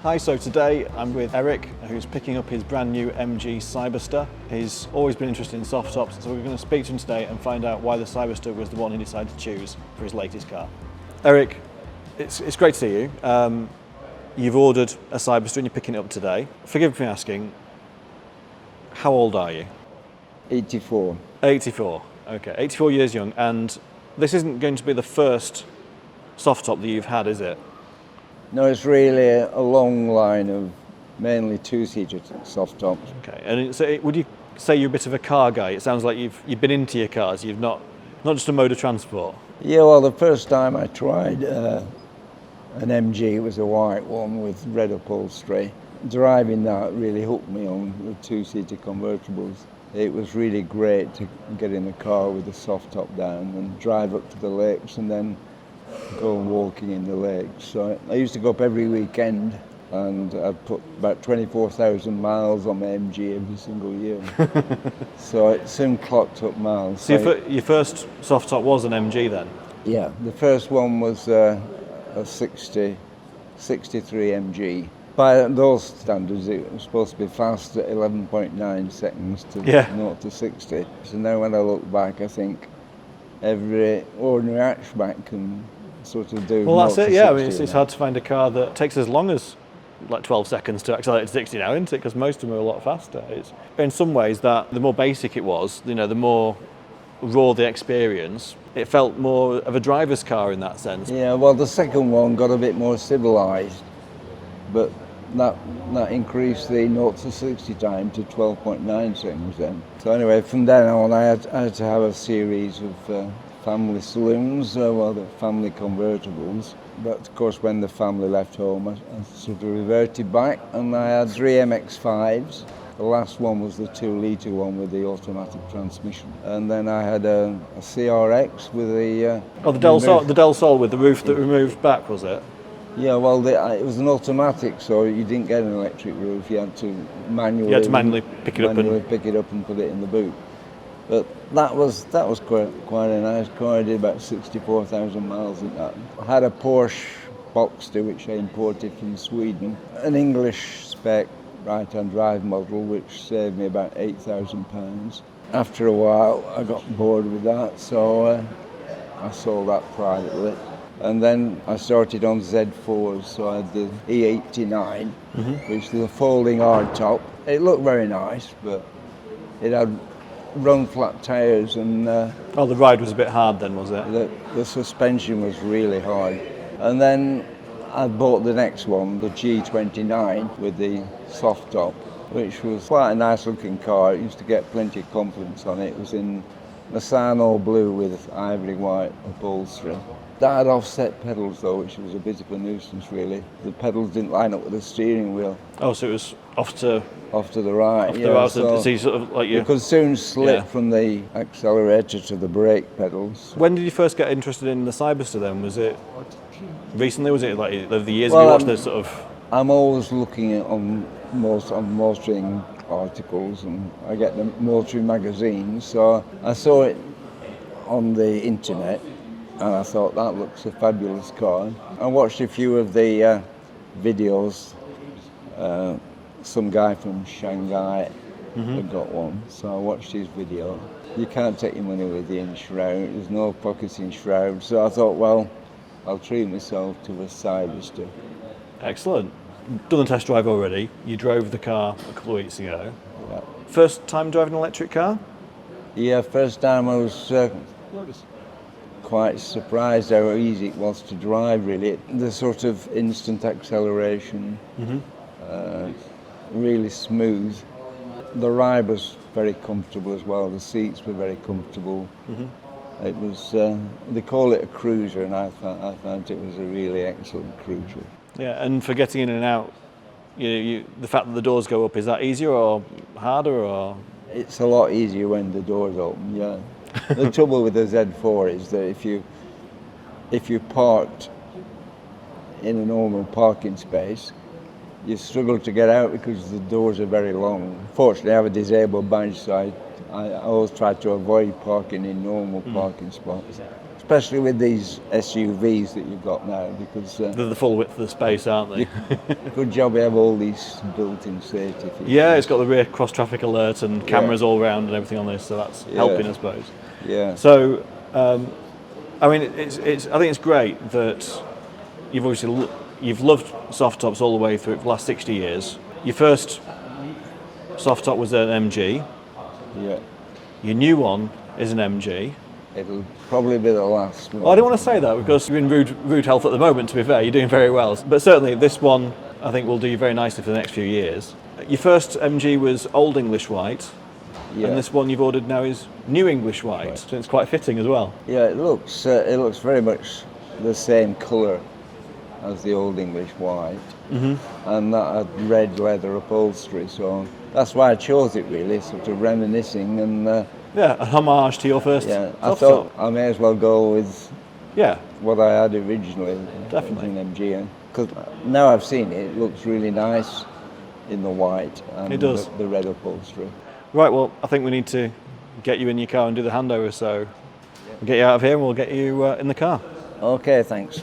Hi, so today I'm with Eric, who's picking up his brand new MG Cyberster. He's always been interested in soft tops, so we're going to speak to him today and find out why the Cyberster was the one he decided to choose for his latest car. Eric, it's great to see you. You've ordered a Cyberster and you're picking it up today. Forgive me asking, how old are you? 84. 84, okay, 84 years young, and this isn't going to be the first soft top that you've had, is it? No, it's really a long line of mainly two-seater soft tops. Okay, and so would you say you're a bit of a car guy? It sounds like you've been into your cars, you've not just a mode of transport. Yeah, well, the first time I tried an MG, it was a white one with red upholstery. Driving that really hooked me on the two-seater convertibles. It was really great to get in the car with the soft top down and drive up to the lakes and then go walking in the lakes. So I used to go up every weekend, and I'd put about 24,000 miles on my MG every single year. So it soon clocked up miles. So your first soft top was an MG then? Yeah, the first one was a 63 MG. By those standards, it was supposed to be fast at 11.9 seconds to 0 to 60. So now when I look back, I think every ordinary hatchback can sort of do. Well, that's it, yeah. I mean, it's hard to find a car that takes as long as like 12 seconds to accelerate to 60 now, isn't it? Because most of them are a lot faster. It's, in some ways, that the more basic it was, you know, the more raw the experience, it felt more of a driver's car in that sense. Yeah, well, the second one got a bit more civilised, but that increased the 0 to 60 time to 12.9 seconds then. So anyway, from then on, I had to have a series of family saloons, the family convertibles. But of course, when the family left home, I sort of reverted back, and I had 3 MX-5s. The last one was the 2-litre one with the automatic transmission. And then I had a CRX with the... the Del Sol with the roof that removed back, was it? Yeah, well, it was an automatic, so you didn't get an electric roof. You had to manually pick it up and put it in the boot. But that was quite a nice car. I did about 64,000 miles in that. I had a Porsche Boxster, which I imported from Sweden, an English spec right-hand drive model, which saved me about £8,000. After a while, I got bored with that, so I sold that privately. And then I started on Z4s, so I had the E89, which was a folding hardtop. It looked very nice, but it had run flat tyres and... the ride was a bit hard then, was it? The suspension was really hard. And then I bought the next one, the G29, with the soft top, which was quite a nice looking car. It used to get plenty of compliments on it. It was in Masano blue with ivory white upholstery. That had offset pedals though, which was a bit of a nuisance really. The pedals didn't line up with the steering wheel. Oh, so it was off to the right. So you sort of like you could soon slip from the accelerator to the brake pedals. When did you first get interested in the Cyberster then? Was it recently? Was it like over the years you watched this sort of? I'm always looking on motoring articles, and I get the motoring magazines. So I saw it on the internet, and I thought that looks a fabulous car. I watched a few of the videos. Some guy from Shanghai had got one, so I watched his video. You can't take your money with you in shroud, there's no pockets in shroud, so I thought, well, I'll treat myself to a Cyberster. Excellent. Done the test drive already, you drove the car a couple of weeks ago. Yeah. First time driving an electric car? Yeah, first time I was quite surprised how easy it was to drive really. The sort of instant acceleration. Really smooth. The ride was very comfortable as well. The seats were very comfortable. It was, they call it a cruiser, and I found it was a really excellent cruiser. Yeah, and for getting in and out, the fact that the doors go up, is that easier or harder or? It's a lot easier when the doors open, yeah. The trouble with the Z4 is that if you parked in a normal parking space, you struggle to get out because the doors are very long. Fortunately, I have a disabled badge, so I always try to avoid parking in normal parking spots. especially with these SUVs that you've got now, because They're the full width of the space, aren't they? good job we have all these built-in safety features. Yeah, it's got the rear cross-traffic alert and cameras all round and everything on this, so that's helping, I suppose. Yeah. So, I mean, I think it's great that you've obviously you've loved soft tops all the way through for the last 60 years. Your first soft top was an MG. Yeah. Your new one is an MG. It'll probably be the last one. Well, I don't want to say that because you're in rude health at the moment, to be fair. You're doing very well. But certainly this one, I think, will do you very nicely for the next few years. Your first MG was Old English White. Yeah. And this one you've ordered now is New English White. So it's quite fitting as well. Yeah, it looks very much the same colour as the Old English White. Mm-hmm. And that had red leather upholstery, so that's why I chose it, really, sort of reminiscing and... yeah, a homage to your first I thought I may as well go with what I had originally. Definitely. In MG. Because now I've seen it, it looks really nice in the white and it does. The red upholstery. Right, well, I think we need to get you in your car and do the handover, so we'll get you out of here and we'll get you in the car. Okay, thanks.